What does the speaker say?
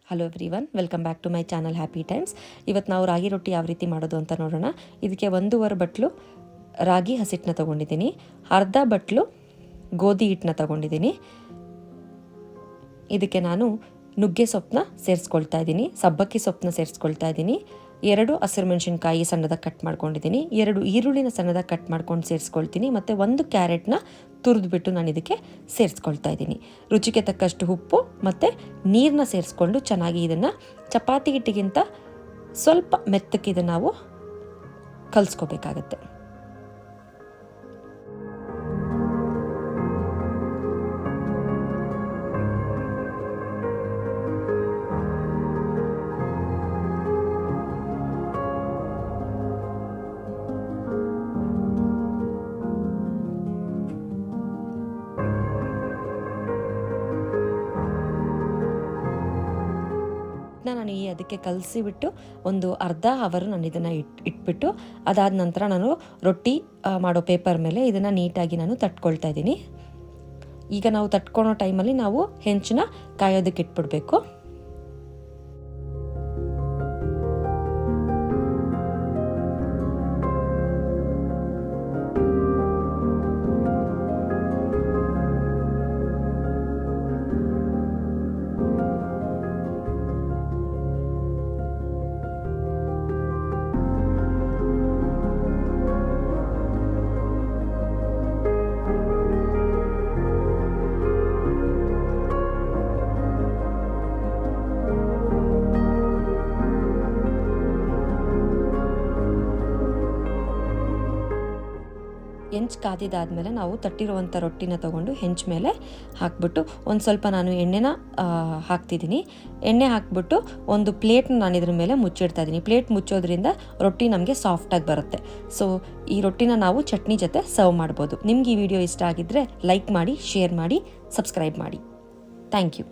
Hello everyone, welcome back to my channel Happy Times. ಇವತ್ತು ನಾವು ರಾಗಿ ರೊಟ್ಟಿ ಯಾವ ರೀತಿ ಮಾಡೋದು ಅಂತ ನೋಡೋಣ. ಇದಕ್ಕೆ 1.5 ಬಟ್ಲು ರಾಗಿ ಹಸಿಟ್ಟನ್ನ ತೊಗೊಂಡಿದ್ದೀನಿ, ಅರ್ಧ ಬಟ್ಲು ಗೋಧಿ ಹಿಟ್ಟನ್ನ ತೊಗೊಂಡಿದ್ದೀನಿ. ಇದಕ್ಕೆ ನಾನು ನುಗ್ಗೆ ಸೊಪ್ಪನ್ನ ಸೇರಿಸ್ಕೊಳ್ತಾ ಇದ್ದೀನಿ, ಸಬ್ಬಕ್ಕಿ ಸೊಪ್ಪನ್ನ ಸೇರಿಸ್ಕೊಳ್ತಾ ಇದ್ದೀನಿ, 2 ಹಸಿರು ಮೆಣಸಿನ್ಕಾಯಿ ಸಣ್ಣದಾಗಿ ಕಟ್ ಮಾಡ್ಕೊಂಡಿದ್ದೀನಿ, 2 ಈರುಳ್ಳಿನ ಸಣ್ಣದಾಗಿ ಕಟ್ ಮಾಡ್ಕೊಂಡು ಸೇರಿಸ್ಕೊಳ್ತೀನಿ, ಮತ್ತು 1 ಕ್ಯಾರೆಟ್ನ ತುರಿದ್ಬಿಟ್ಟು ನಾನು ಇದಕ್ಕೆ ಸೇರಿಸ್ಕೊಳ್ತಾ ಇದ್ದೀನಿ. ರುಚಿಗೆ ತಕ್ಕಷ್ಟು ಉಪ್ಪು ಮತ್ತು ನೀರನ್ನ ಸೇರಿಸ್ಕೊಂಡು ಚೆನ್ನಾಗಿ ಇದನ್ನು ಚಪಾತಿ ಹಿಟ್ಟಿಗಿಂತ ಸ್ವಲ್ಪ ಮೆತ್ತಕ್ಕೆ ಇದನ್ನು ನಾವು ಕಲಿಸ್ಕೋಬೇಕಾಗತ್ತೆ. ನಾನು ಅದಕ್ಕೆ ಕಲಸಿಬಿಟ್ಟು ಒಂದು ಅರ್ಧ ಅವರ್ ನಾನು ಇದನ್ನು ಇಟ್ಬಿಟ್ಟು ಅದಾದ ನಂತರ ನಾನು ರೊಟ್ಟಿ ಮಾಡೋ ಪೇಪರ್ ಮೇಲೆ ಇದನ್ನು ನೀಟಾಗಿ ನಾನು ತಟ್ಕೊಳ್ತಾ ಇದ್ದೀನಿ. ಈಗ ನಾವು ತಟ್ಕೊಳೋ ಟೈಮಲ್ಲಿ ನಾವು ಹೆಂಚನ್ನ ಕಾಯೋದಕ್ಕೆ ಇಟ್ಬಿಡಬೇಕು. ಹೆಂಚು ಕಾದಿದ್ದಾದಮೇಲೆ ನಾವು ತಟ್ಟಿರುವಂಥ ರೊಟ್ಟಿನ ತೊಗೊಂಡು ಹೆಂಚು ಮೇಲೆ ಹಾಕ್ಬಿಟ್ಟು ಒಂದು ಸ್ವಲ್ಪ ನಾನು ಎಣ್ಣೆನ ಹಾಕ್ತಿದ್ದೀನಿ. ಎಣ್ಣೆ ಹಾಕ್ಬಿಟ್ಟು ಒಂದು ಪ್ಲೇಟ್ನ ನಾನು ಇದ್ರ ಮೇಲೆ ಮುಚ್ಚಿಡ್ತಾ ಇದ್ದೀನಿ. ಪ್ಲೇಟ್ ಮುಚ್ಚೋದ್ರಿಂದ ರೊಟ್ಟಿ ನಮಗೆ ಸಾಫ್ಟಾಗಿ ಬರುತ್ತೆ. ಸೊ ಈ ರೊಟ್ಟಿನ ನಾವು ಚಟ್ನಿ ಜೊತೆ ಸರ್ವ್ ಮಾಡ್ಬೋದು. ನಿಮ್ಗೆ ಈ ವಿಡಿಯೋ ಇಷ್ಟ ಆಗಿದ್ದರೆ ಲೈಕ್ ಮಾಡಿ, ಶೇರ್ ಮಾಡಿ, ಸಬ್ಸ್ಕ್ರೈಬ್ ಮಾಡಿ. Thank you.